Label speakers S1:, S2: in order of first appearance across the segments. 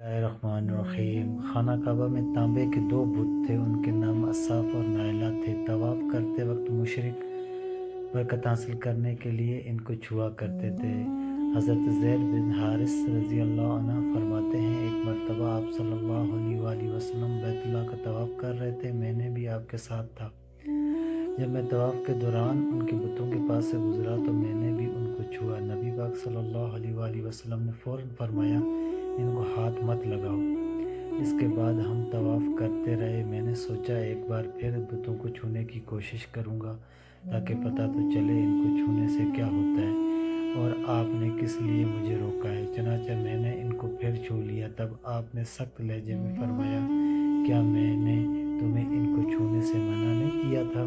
S1: الرحمن الرحیم۔ خانہ کعبہ میں تانبے کے دو بت تھے، ان کے نام اصاف اور نائلہ تھے۔ طواف کرتے وقت مشرک برکت حاصل کرنے کے لیے ان کو چھوا کرتے تھے۔ حضرت زید بن حارث رضی اللہ عنہ فرماتے ہیں، ایک مرتبہ آپ صلی اللہ علیہ وآلہ وسلم بیت اللہ کا طواف کر رہے تھے، میں نے بھی آپ کے ساتھ تھا۔ جب میں طواف کے دوران ان کے بتوں کے پاس سے گزرا تو میں نے بھی ان کو چھوا۔ نبی پاک صلی اللہ علیہ وآلہ وسلم نے فوراً فرمایا، ان کو ہاتھ مت لگاؤ۔ اس کے بعد ہم طواف کرتے رہے۔ میں نے سوچا ایک بار پھر بتوں کو چھونے کی کوشش کروں گا تاکہ پتہ تو چلے ان کو چھونے سے کیا ہوتا ہے اور آپ نے کس لیے مجھے روکا ہے۔ چنانچہ میں نے ان کو پھر چھو لیا۔ تب آپ نے سخت لہجے میں فرمایا، کیا میں نے تمہیں ان کو چھونے سے منع نہیں کیا تھا؟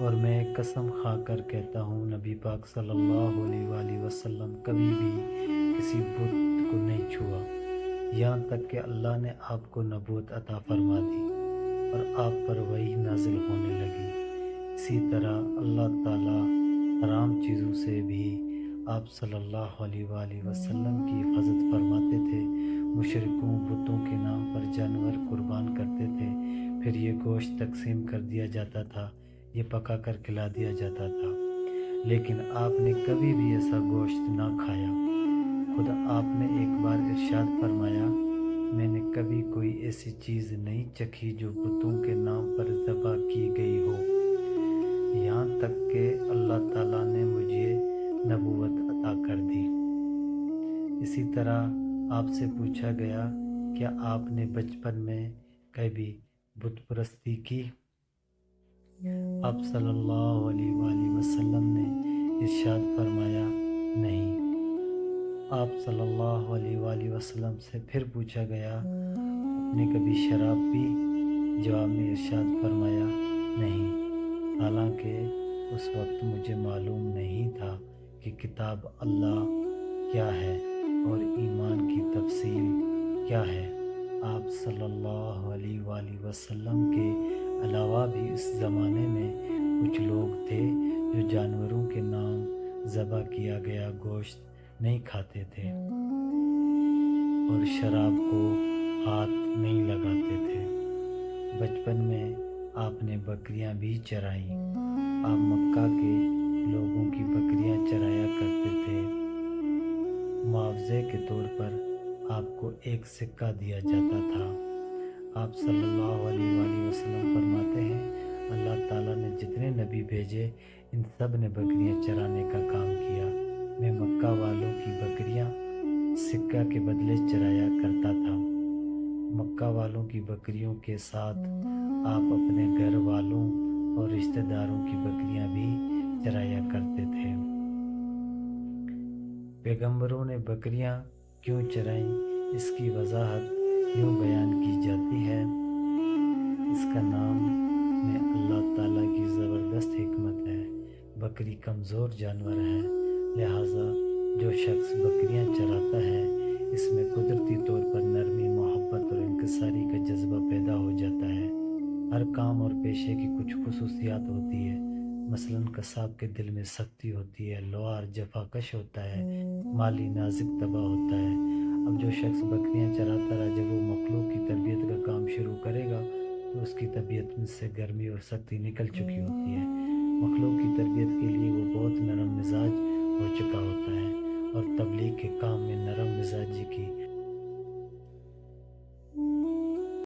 S1: اور میں قسم کھا کر کہتا ہوں، نبی پاک صلی اللہ علیہ وآلہ وسلم کبھی بھی کسی بت کو نہیں چھوا، یہاں تک کہ اللہ نے آپ کو نبوت عطا فرما دی اور آپ پر وحی نازل ہونے لگی۔ اسی طرح اللہ تعالیٰ حرام چیزوں سے بھی آپ صلی اللہ علیہ وآلہ وسلم کی حفاظت فرماتے تھے۔ مشرکوں بتوں کے نام پر جانور قربان کرتے تھے، پھر یہ گوشت تقسیم کر دیا جاتا تھا، یہ پکا کر کھلا دیا جاتا تھا، لیکن آپ نے کبھی بھی ایسا گوشت نہ کھایا۔ خود آپ نے ایک بار ارشاد فرمایا، میں نے کبھی کوئی ایسی چیز نہیں چکھی جو بتوں کے نام پر ذبح کی گئی ہو، یہاں تک کہ اللہ تعالیٰ نے مجھے نبوت عطا کر دی۔ اسی طرح آپ سے پوچھا گیا، کیا آپ نے بچپن میں کبھی بت پرستی کی؟ آپ صلی اللہ علیہ وآلہ وسلم نے ارشاد فرمایا، نہیں۔ آپ صلی اللہ علیہ وآلہ وسلم سے پھر پوچھا گیا، آپ نے کبھی شراب پی؟ جواب میں ارشاد فرمایا، نہیں، حالانکہ اس وقت مجھے معلوم نہیں تھا کہ کتاب اللہ کیا ہے اور ایمان کی تفصیل کیا ہے۔ آپ صلی اللہ علیہ وآلہ وسلم کے علاوہ بھی اس زمانے میں کچھ لوگ تھے جو جانوروں کے نام ذبح کیا گیا گوشت نہیں کھاتے تھے اور شراب کو ہاتھ نہیں لگاتے تھے۔ بچپن میں آپ نے بکریاں بھی چرائیں۔ آپ مکہ کے لوگوں کی بکریاں چرایا کرتے تھے۔ معاوضے کے طور پر آپ کو ایک سکہ دیا جاتا تھا۔ آپ صلی اللہ علیہ وآلہ وسلم فرماتے ہیں، اللہ تعالیٰ نے جتنے نبی بھیجے ان سب نے بکریاں چرانے کا کام کیا۔ میں مکہ والوں کی بکریاں سکہ کے بدلے چرایا کرتا تھا۔ مکہ والوں کی بکریوں کے ساتھ آپ اپنے گھر والوں اور رشتہ داروں کی بکریاں بھی چرایا کرتے تھے۔ پیغمبروں نے بکریاں کیوں چرائیں، اس کی وضاحت یوں بیان کی جاتی ہے، اس کا نام میں اللہ تعالیٰ کی زبردست حکمت ہے۔ بکری کمزور جانور ہے، لہٰذا جو شخص بکریاں چراتا ہے اس میں قدرتی طور پر نرمی، محبت اور انکساری کا جذبہ پیدا ہو جاتا ہے۔ ہر کام اور پیشے کی کچھ خصوصیات ہوتی ہے، مثلاً قصاب کے دل میں سختی ہوتی ہے، لوہار جفا کش ہوتا ہے، مالی نازک طبع ہوتا ہے۔ اب جو شخص بکریاں چراتا رہا، جب وہ مخلوق کی تربیت کا کام شروع کرے گا تو اس کی طبیعت میں سے گرمی اور سختی نکل چکی ہوتی ہے۔ مخلوق کی تربیت کے لیے وہ بہت نرم مزاج ہو چکا ہوتا ہے اور تبلیغ کے کام میں نرم مزاجی کی